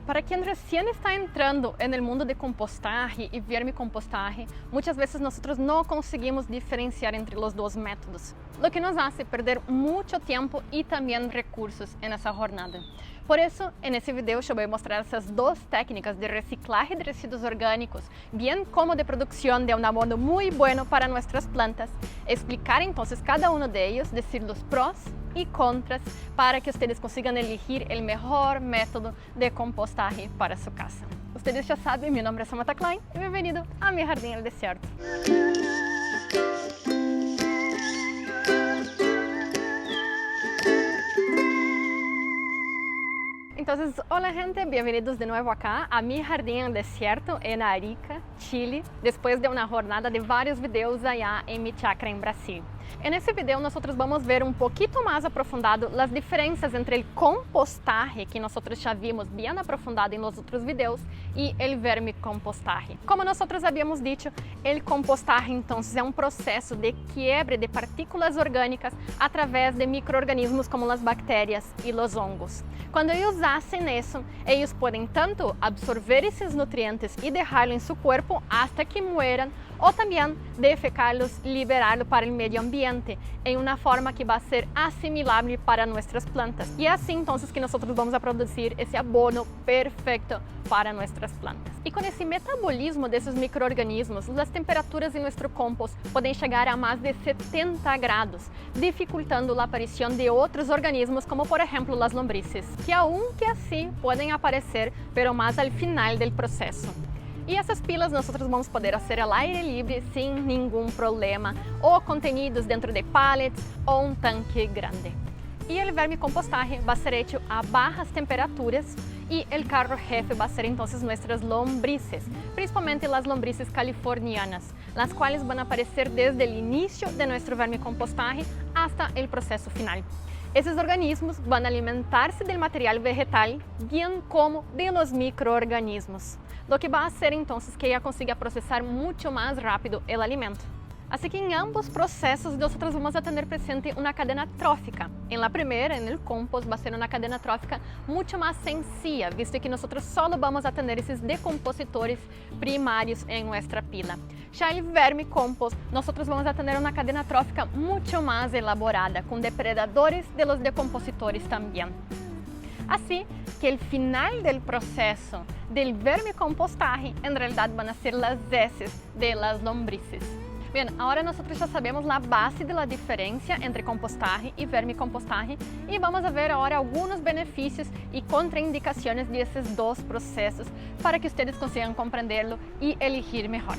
para quien recién está entrando en el mundo de compostaje y vermicompostaje, muchas veces nosotros no conseguimos diferenciar entre los dos métodos, lo que nos hace perder mucho tiempo y también recursos en esa jornada. Por eso, en este video yo voy a mostrar esas dos técnicas de reciclaje de residuos orgánicos, bien como de producción de un abono muy bueno para nuestras plantas, explicar entonces cada uno de ellos, decir los pros y contras para que ustedes consigan elegir el mejor método de compostaje para su casa. Ustedes ya saben, mi nombre es Samantha Klein y bienvenido a Mi Jardín el Desierto. Entonces, hola gente, bienvenidos de nuevo acá a Mi Jardín el Desierto en Arica, Chile, después de una jornada de varios videos allá en mi chacra en Brasil. En este video nosotros vamos a ver un poquito más aprofundado las diferencias entre el compostaje, que nosotros ya vimos bien aprofundado en los otros videos, y el vermicompostaje. Como nosotros habíamos dicho, el compostaje entonces es un proceso de quiebre de partículas orgánicas a través de microorganismos como las bacterias y los hongos. Cuando ellos hacen eso, ellos pueden tanto absorber esos nutrientes y dejarlo en su cuerpo hasta que mueran, o también defecarlos, liberarlo para el medio ambiente en una forma que va a ser asimilable para nuestras plantas. Y así entonces que nosotros vamos a producir ese abono perfecto para nuestras plantas. Y con ese metabolismo de esos microorganismos, las temperaturas en nuestro compost pueden llegar a más de 70 grados, dificultando la aparición de otros organismos como por ejemplo las lombrices, que aunque así pueden aparecer, pero más al final del proceso. Y essas pilas nosotros vamos poder hacer al aire libre sin ningún problema, o contenidos dentro de pallets o un tanque grande. Y el vermicompostaje va a ser hecho a bajas temperaturas y el carro jefe va a ser entonces nuestras lombrices, principalmente las lombrices californianas, las cuales van a aparecer desde el inicio de nuestro vermicompostaje hasta el proceso final. Esos organismos van a alimentarse del material vegetal, bien como de los microorganismos, lo que va a hacer entonces que ella consiga procesar mucho más rápido el alimento. Así que en ambos procesos nosotros vamos a tener presente una cadena trófica. En la primera, en el compost, va a ser una cadena trófica mucho más sencilla, visto que nosotros solo vamos a tener esos decompositores primarios en nuestra pila. Ya en el vermicompost, nosotros vamos a tener una cadena trófica mucho más elaborada, con depredadores de los decompositores también. Así que el final del proceso del vermicompostaje en realidad van a ser las heces de las lombrices. Bien, ahora nosotros ya sabemos la base de la diferencia entre compostaje y vermicompostaje y vamos a ver ahora algunos beneficios y contraindicaciones de esos dos procesos para que ustedes consigan comprenderlo y elegir mejor.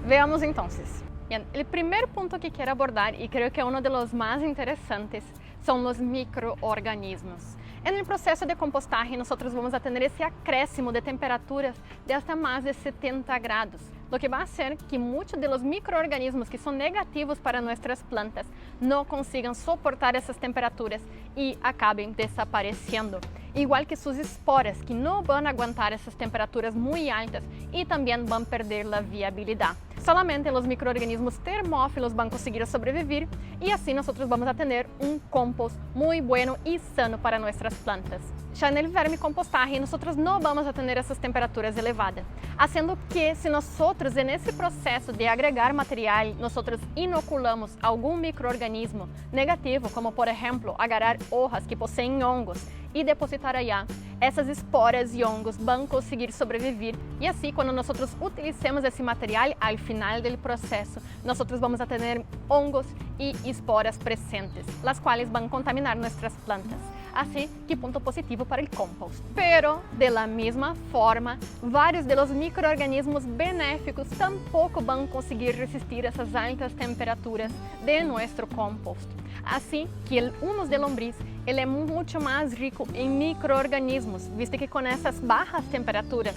Veamos entonces. Bien, el primer punto que quiero abordar y creo que es uno de los más interesantes son los microorganismos. En el proceso de compostaje nosotros vamos a tener ese acréscimo de temperaturas de hasta más de 70 grados, lo que va a hacer que muchos de los microorganismos que son negativos para nuestras plantas no consigan soportar esas temperaturas y acaben desapareciendo. Igual que sus esporas, que no van a aguantar esas temperaturas muy altas y también van a perder la viabilidad. Solamente los microorganismos termófilos van a conseguir sobrevivir y así nosotros vamos a tener un compost muy bueno y sano para nuestras plantas. Ya en el vermicompostaje nosotros no vamos a tener esas temperaturas elevadas, haciendo que si nosotros en ese proceso de agregar material, nosotros inoculamos algún microorganismo negativo, como por ejemplo agarrar hojas que poseen hongos y depositar allá, essas esporas e hongos vão conseguir sobreviver e assim quando nós utilizamos esse material al final del proceso, nós vamos a tener hongos e esporas presentes, las cuales van a contaminar nuestras plantas. Así que punto positivo para el compost. Pero de la misma forma, varios de los microorganismos benéficos tampoco van a conseguir resistir esas altas temperaturas de nuestro compost. Así que el humus de lombriz ele é muito mais rico em microorganismos, visto que com essas bajas temperaturas,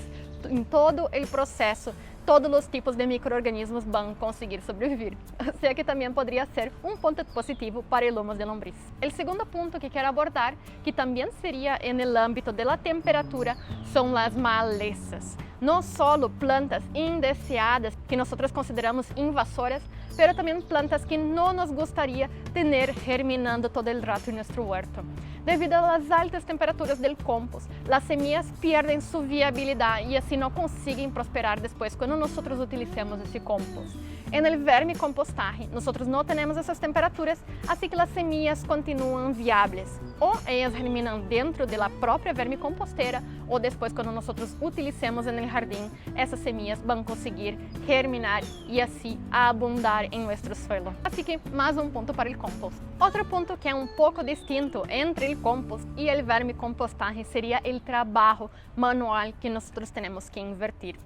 em todo o processo, todos os tipos de microorganismos vão conseguir sobreviver. O sea que também poderia ser um ponto positivo para o humus de lombriz. O segundo ponto que quero abordar, que também seria no âmbito da temperatura, são as malezas. Não só plantas indeseadas que nós consideramos invasoras, pero também plantas que não nos gostaria ter germinando todo o rato em nosso huerto. Devido a las altas temperaturas del compost, las semillas pierden su viabilidad y así no consiguen prosperar después cuando nosotros utilicemos ese compost. En el vermicompostaje, nosotros no tenemos esas temperaturas, así que las semillas continúan viables. O ellas germinan dentro de la propia vermicompostera o después cuando nosotros utilicemos en el jardín, esas semillas van a conseguir germinar y así abundar en nuestro suelo. Así que más un punto para el compost. Otro punto que es un poco distinto entre el compost y el vermicompostaje sería el trabajo manual que nosotros tenemos que invertir.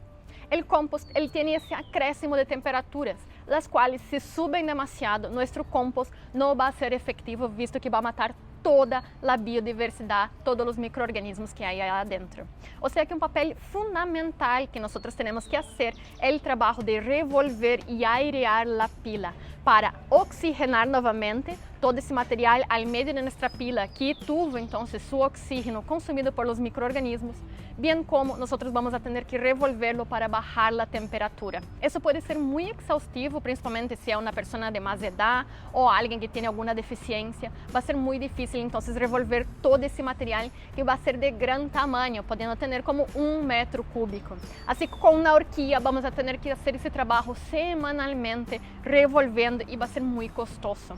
El compost tiene ese acréscimo de temperaturas, las cuales si suben demasiado, nuestro compost no va a ser efectivo, visto que va a matar toda la biodiversidad, todos los microorganismos que hay allá adentro. O sea que un papel fundamental que nosotros tenemos que hacer es el trabajo de revolver y airear la pila para oxigenar nuevamente todo ese material al medio de nuestra pila que tuvo entonces su oxígeno consumido por los microorganismos, bien como nosotros vamos a tener que revolverlo para bajar la temperatura. Eso puede ser muy exhaustivo, principalmente si es una persona de más edad o alguien que tiene alguna deficiencia. Va a ser muy difícil entonces revolver todo ese material que va a ser de gran tamaño, pudiendo tener como 1 metro cúbico. Así que con una horquilla vamos a tener que hacer ese trabajo semanalmente, revolviendo, y va a ser muy costoso.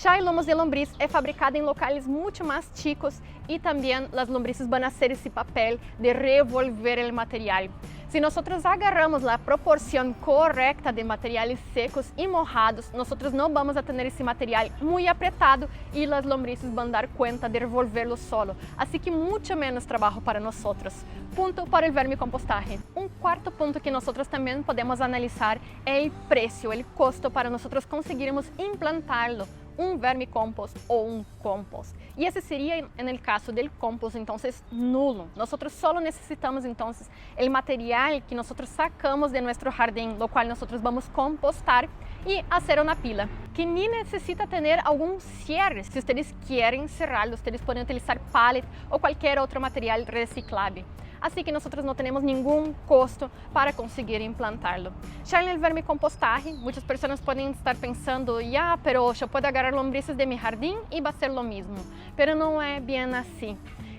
Ya el lomo de lombriz es fabricado en locales mucho más chicos y también las lombrices van a hacer ese papel de revolver el material. Si nosotros agarramos la proporción correcta de materiales secos y mojados, nosotros no vamos a tener ese material muy apretado y las lombrices van a dar cuenta de revolverlo solo. Así que mucho menos trabajo para nosotros. Punto para el vermicompostaje. Un cuarto punto que nosotros también podemos analizar es el precio, el costo para nosotros conseguirmos implantarlo, un vermicompost o un compost. Y ese sería en el caso del compost entonces nulo. Nosotros solo necesitamos entonces el material que nosotros sacamos de nuestro jardín, lo cual nosotros vamos a compostar y hacer una pila, que ni necesita tener algún cierre. Si ustedes quieren cerrarlo, ustedes pueden utilizar pallet o cualquier otro material reciclable. Así que nosotros no tenemos ningún costo para conseguir implantarlo. Ya en el vermicompostaje, muchas personas pueden estar pensando, ya, pero yo puedo agarrar lombrices de mi jardín y va a ser lo mismo. Pero no es bien así.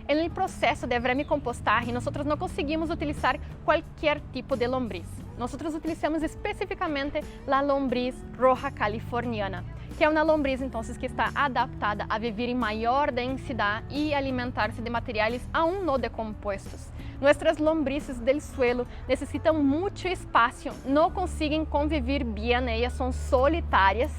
En el proceso de vermicompostaje, nosotros no conseguimos utilizar cualquier tipo de lombriz. Nosotros utilizamos específicamente la lombriz roja californiana, que é uma lombriz entonces que está adaptada a vivir em maior densidade e alimentar-se de materiais aún no decompuestos. Nuestras lombrices del suelo necessitam muito espaço, não conseguem convivir bem, elas são solitárias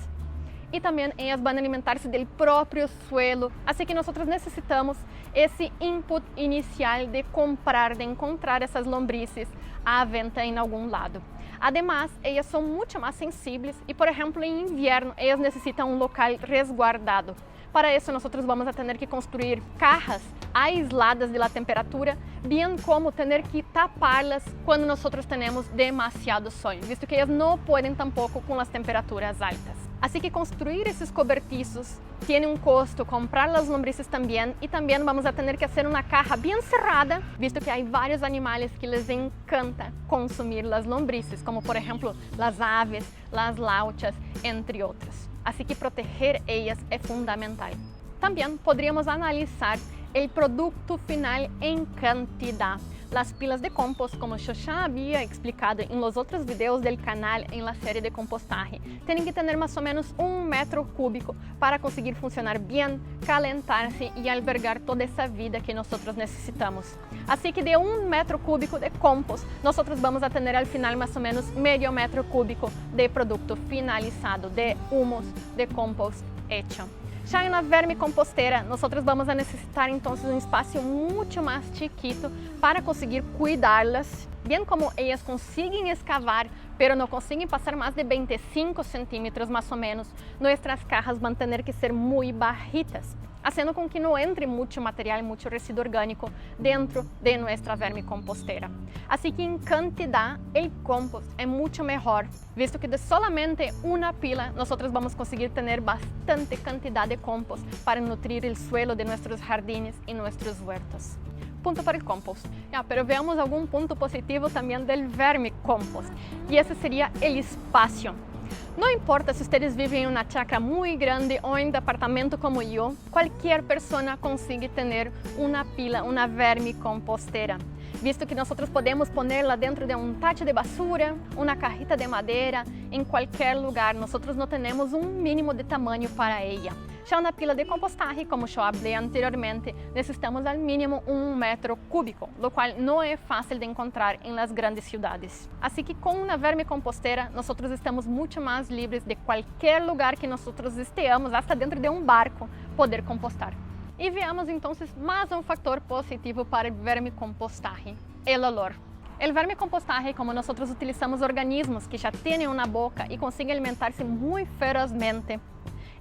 e também elas vão alimentar-se do próprio suelo. Assim que nós necessitamos esse input inicial de comprar, de encontrar essas lombrices à venda em algum lado. Además, elas são muito mais sensíveis e, por exemplo, em inverno, elas necessitam um local resguardado. Para isso, nós vamos ter que construir cajas aisladas da temperatura, bem como ter que tapá-las quando nós temos demasiado sol, visto que elas não podem tampouco com as temperaturas altas. Assim que construir esses cobertiços tem um custo, comprar as lombrices também, e também vamos ter que fazer uma caja bem cerrada, visto que há vários animais que les encanta consumir as lombrices, como por exemplo as aves, as lauchas, entre outros. Assim que proteger elas é fundamental. Também poderíamos analisar o produto final em quantidade. As pilas de compost, como eu já havia explicado em los outros vídeos do canal em la série de compostaje, têm que ter mais ou menos 1 metro cúbico para conseguir funcionar bem, calentar-se e albergar toda essa vida que nós necessitamos. Assim que de 1 metro cúbico de compost, nós vamos a ter al final mais ou menos medio metro cúbico de produto finalizado, de humus, de compost hecho. Já na vermicomposteira, nós vamos a necessitar então um espaço muito mais chiquito para conseguir cuidá-las, bem como elas conseguem escavar, pero não conseguem passar mais de 25 centímetros mais ou menos. Nossas cajas vão ter que ser muito bajitas, fazendo com que não entre muito material, muito resíduo orgânico dentro de nossa vermicomposteira. Assim que em quantidade, o compost é muito melhor, visto que de solamente uma pila, nós vamos conseguir ter bastante quantidade de compost para nutrir o suelo de nossos jardines e nossos huertos. Punto para o compost. Pero veamos algum ponto positivo também do vermicompost, e esse seria o espaço. No importa si ustedes viven en una chacra muy grande o en departamento como yo, cualquier persona consigue tener una pila, una vermicompostera. Visto que nosotros podemos ponerla dentro de un tacho de basura, una cajita de madera, en cualquier lugar. Nosotros no tenemos un mínimo de tamaño para ella. Ya una pila de compostaje, como yo hablé anteriormente, necesitamos al mínimo 1 metro cúbico, lo cual no es fácil de encontrar en las grandes ciudades. Así que con una vermicompostera nosotros estamos mucho más libres de cualquier lugar que nosotros estemos, hasta dentro de un barco, poder compostar. E veamos então mais um fator positivo para o vermicompostaje, o olor. O vermicompostaje, como nós utilizamos organismos que já têm uma boca e conseguem alimentar-se muito ferozmente,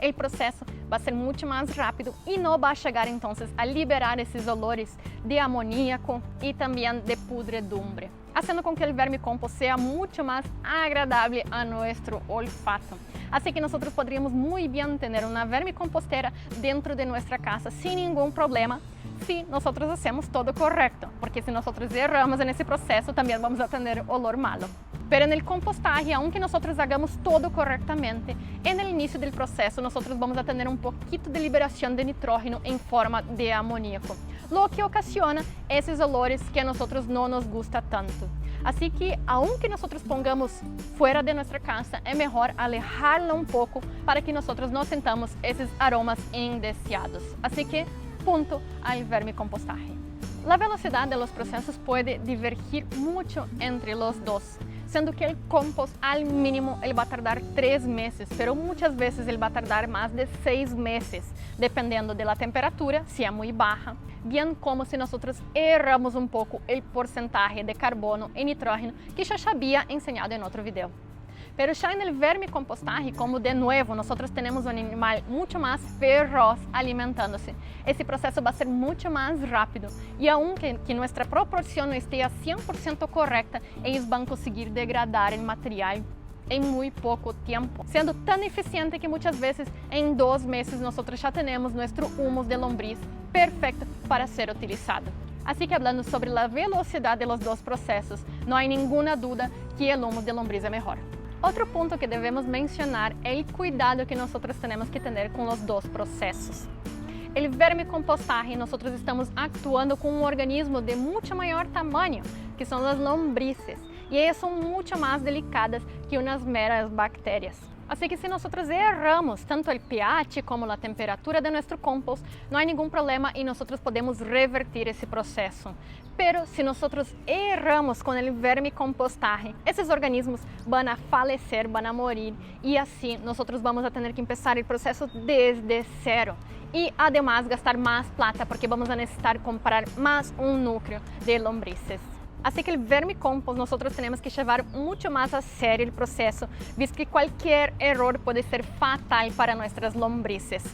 o processo vai ser muito mais rápido e não vai chegar então a liberar esses olores de amoníaco e também de pudredumbre, fazendo com que o vermicompost seja muito mais agradável a nosso olfato. Así que nosotros podríamos muy bien tener una vermicompostera dentro de nuestra casa sin ningún problema si nosotros hacemos todo correcto, porque si nosotros erramos en ese proceso también vamos a tener olor malo. Pero en el compostaje, aunque nosotros hagamos todo correctamente, en el inicio del proceso nosotros vamos a tener un poquito de liberación de nitrógeno en forma de amoníaco, lo que ocasiona esos olores que a nosotros no nos gusta tanto. Así que, aunque nosotros pongamos fuera de nuestra casa, es mejor alejarla un poco para que nosotros no sintamos esos aromas indeseados. Así que, punto al vermicompostaje. La velocidad de los procesos puede divergir mucho entre los dos, siendo que el compost al mínimo él va a tardar 3 meses, pero muchas veces él va a tardar más de 6 meses, dependiendo de la temperatura, si es muy baja, bien como si nosotros erramos un poco el porcentaje de carbono y nitrógeno que yo ya había enseñado en otro video. Pero ya en el vermicompostaje, como de nuevo nosotros tenemos un animal mucho más feroz alimentándose, ese proceso va a ser mucho más rápido y aunque nuestra proporción no esté a 100% correcta, ellos van a conseguir degradar el material en muy poco tiempo, siendo tan eficiente que muchas veces en 2 meses nosotros ya tenemos nuestro humus de lombriz perfecto para ser utilizado. Así que hablando sobre la velocidad de los dos procesos, no hay ninguna duda que el humus de lombriz es mejor. Otro punto que debemos mencionar es el cuidado que nosotros tenemos que tener con los dos procesos. El vermicompostaje, nosotros estamos actuando con un organismo de mucho mayor tamaño, que son las lombrices, y ellas son mucho más delicadas que unas meras bacterias. Así que si nosotros erramos tanto el pH como la temperatura de nuestro compost, no hay ningún problema y nosotros podemos revertir ese proceso. Pero si nosotros erramos con el vermicompostaje, esos organismos van a falecer, van a morir y así nosotros vamos a tener que empezar el proceso desde cero. Y además gastar más plata porque vamos a necesitar comprar más un núcleo de lombrices. Así que el vermicompost nosotros tenemos que llevar mucho más a serio el proceso, visto que cualquier error puede ser fatal para nuestras lombrices.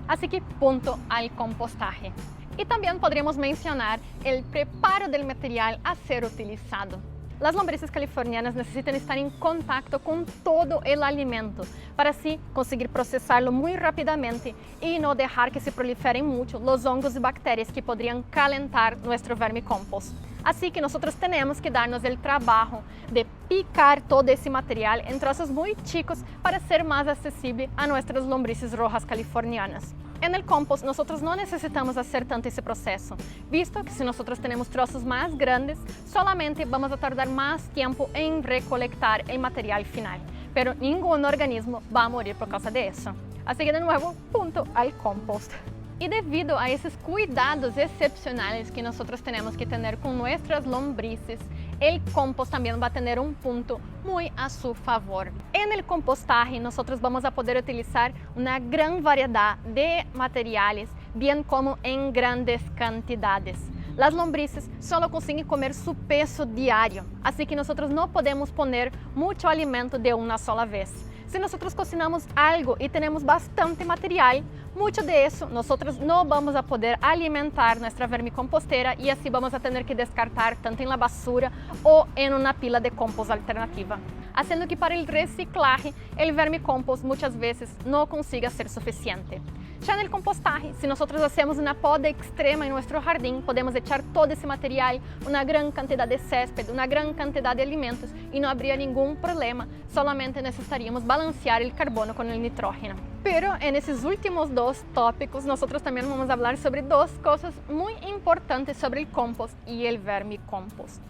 Así que punto al compostaje. Y también podríamos mencionar el preparo del material a ser utilizado. Las lombrices californianas necesitan estar en contacto con todo el alimento para así conseguir procesarlo muy rápidamente y no dejar que se proliferen mucho los hongos y bacterias que podrían calentar nuestro vermicompost. Así que nosotros tenemos que darnos el trabajo de picar todo ese material en trozos muy chicos para ser más accesible a nuestras lombrices rojas californianas. En el compost nosotros no necesitamos hacer tanto ese proceso, visto que si nosotros tenemos trozos más grandes, solamente vamos a tardar más tiempo en recolectar el material final, pero ningún organismo va a morir por causa de eso. Así que de nuevo, punto al compost. Y debido a esos cuidados excepcionales que nosotros tenemos que tener con nuestras lombrices, el compost también va a tener un punto muy a su favor. En el compostaje nosotros vamos a poder utilizar una gran variedad de materiales, bien como en grandes cantidades. Las lombrices solo consiguen comer su peso diario, así que nosotros no podemos poner mucho alimento de una sola vez. Si nosotros cocinamos algo y tenemos bastante material, mucho de eso nosotros no vamos a poder alimentar nuestra vermicompostera y así vamos a tener que descartar tanto en la basura o en una pila de compost alternativa, haciendo que para el reciclaje el vermicompost muchas veces no consiga ser suficiente. Ya en el compostaje, si nosotros hacemos una poda extrema en nuestro jardín, podemos echar todo ese material, una gran cantidad de césped, una gran cantidad de alimentos y no habría ningún problema, solamente necesitaríamos balancear el carbono con el nitrógeno. Pero en esos últimos dos tópicos, nosotros también vamos a hablar sobre dos cosas muy importantes sobre el compost y el vermicompost.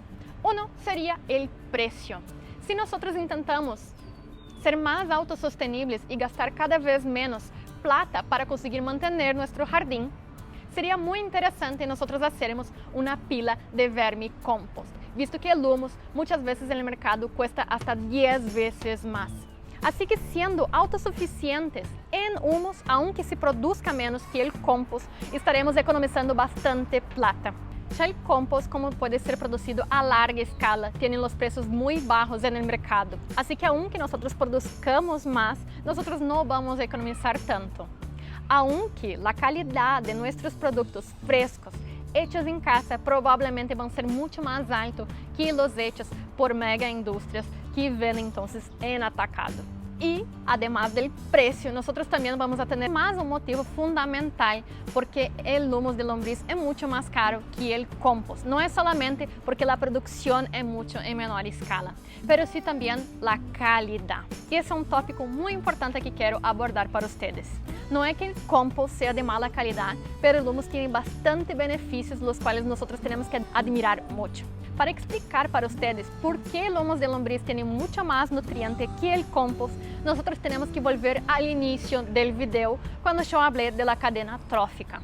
Uno sería el precio. Si nosotros intentamos ser más autosostenibles y gastar cada vez menos plata para conseguir mantener nuestro jardín, sería muy interesante nosotros hacermos una pila de vermicompost, visto que el humus muchas veces en el mercado cuesta hasta 10 veces más. Así que siendo autosuficientes en humus, aunque se produzca menos que el compost, estaremos economizando bastante plata. Ya el compost, como puede ser producido a larga escala, tiene los precios muy bajos en el mercado. Así que aunque nosotros produzcamos más, nosotros no vamos a economizar tanto. Aunque la calidad de nuestros productos frescos, hechos en casa, probablemente van a ser mucho más alto que los hechos por mega industrias que venden entonces en atacado. Y además del precio, nosotros también vamos a tener más un motivo fundamental porque el humus de lombriz es mucho más caro que el compost. No es solamente porque la producción es mucho en menor escala, pero sí también la calidad. Y ese es un tópico muy importante que quiero abordar para ustedes. No es que el compost sea de mala calidad, pero el humus tiene bastante beneficios, los cuales nosotros tenemos que admirar mucho. Para explicar para ustedes por qué el humus de lombriz tiene mucho más nutriente que el compost, nosotros tenemos que volver al inicio del video cuando yo hablé de la cadena trófica.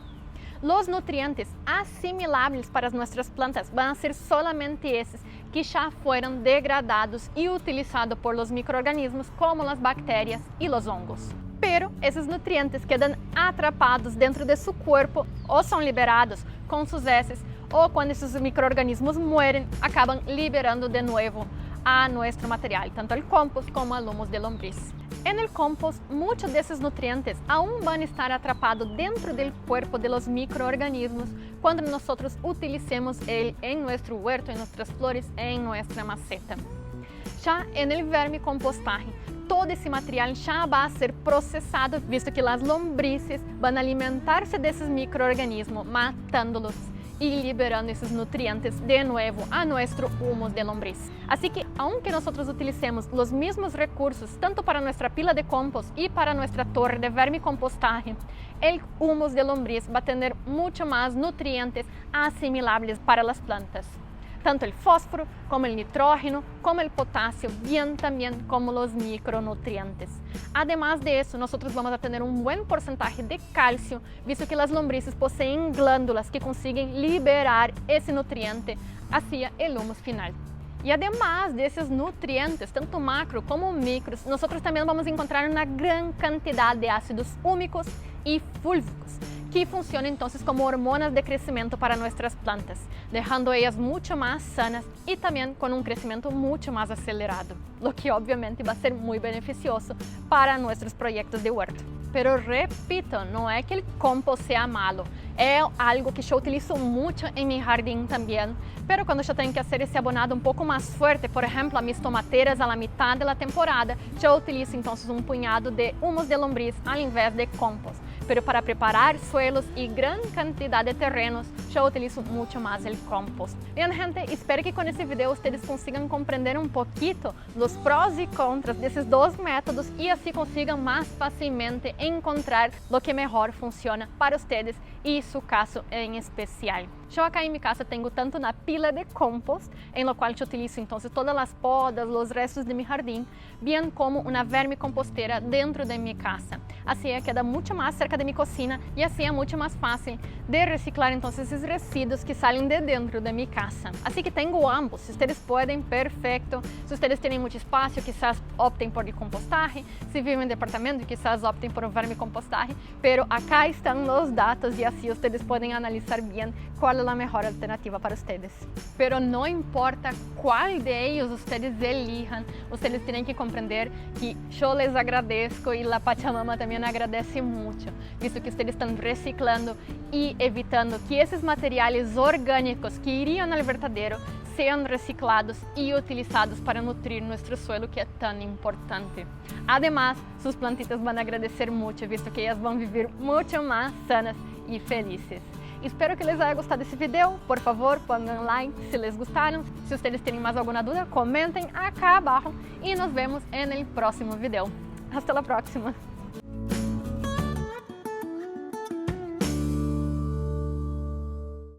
Los nutrientes asimilables para nuestras plantas van a ser solamente esos que ya fueron degradados y utilizados por los microorganismos como las bacterias y los hongos. Pero esos nutrientes quedan atrapados dentro de su cuerpo o son liberados con sus heces o cuando esos microorganismos mueren, acaban liberando de nuevo a nuestro material, tanto el compost como el humus de lombriz. En el compost, muchos de esos nutrientes aún van a estar atrapados dentro del cuerpo de los microorganismos cuando nosotros utilicemos él en nuestro huerto, en nuestras flores, en nuestra maceta. Ya en el vermicompostaje, todo esse material já vai ser processado, visto que as lombrices vão alimentar-se desses micro-organismos, matando-los e liberando esses nutrientes de novo a nosso humus de lombriz. Assim que, aunque nós utilicemos os mesmos recursos, tanto para nossa pila de compost e para nossa torre de vermicompostaje, o humus de lombriz vai ter muito mais nutrientes assimiláveis para as plantas. Tanto el fósforo, como el nitrógeno, como el potasio, bien también como los micronutrientes. Además de eso, nosotros vamos a tener un buen porcentaje de calcio, visto que las lombrices poseen glándulas que consiguen liberar ese nutriente hacia el humus final. E además desses nutrientes, tanto macro como micros, nosotros também vamos encontrar uma grande quantidade de ácidos úmicos e fúlvicos, que funcionam então como hormonas de crescimento para nossas plantas, deixando elas muito mais sanas e também com um crescimento muito mais acelerado, o que obviamente vai ser muito beneficioso para nossos projetos de huerto. Pero repito, não é que o compost seja malo, é algo que eu utilizo muito em meu jardim também, pero quando eu tenho que fazer esse abonado um pouco mais forte, por exemplo, a mis tomateiras a la mitad de la temporada, eu utilizo então um punhado de humus de lombriz ao invés de compost. Pero para preparar suelos e grande quantidade de terrenos, eu utilizo muito mais o compost. Bien, gente, espero que com esse vídeo vocês consigam compreender um pouquinho os prós e contras desses dois métodos e assim consigam mais facilmente encontrar o que melhor funciona para vocês e seu caso em especial. Eu acá em minha casa tenho tanto uma pila de compost, em la qual eu utilizo então todas as podas, os restos de meu jardim, bem como uma vermicomposteira dentro de minha casa. Assim queda muito mais cerca de minha cocina e assim é muito mais fácil de reciclar então esses resíduos que saem de dentro de minha casa. Assim que tenho ambos, se vocês podem, perfeito. Se vocês têm muito espaço, quizás optem por el compostaje. Se vivem em departamento, quizás optem por um vermicompostaje. Pero acá estão os dados e assim vocês podem analisar bem qual é a melhor alternativa para vocês. Pero não importa qual de ellos vocês elijam, vocês têm que compreender que eu les agradeço e a Pachamama também agradece muito, visto que vocês estão reciclando e evitando que esses materiais orgânicos que iriam ao vertedero sean reciclados y utilizados para nutrir nuestro suelo, que é tão importante. Además, sus plantitas van a agradecer mucho, visto que ellas van a vivir mucho más sanas y felices. Espero que les haya gostado esse vídeo. Por favor, pongan like se les gustaram. Se ustedes tienen más alguna duda, comentem acá abaixo e nos vemos en el próximo vídeo. Hasta la próxima!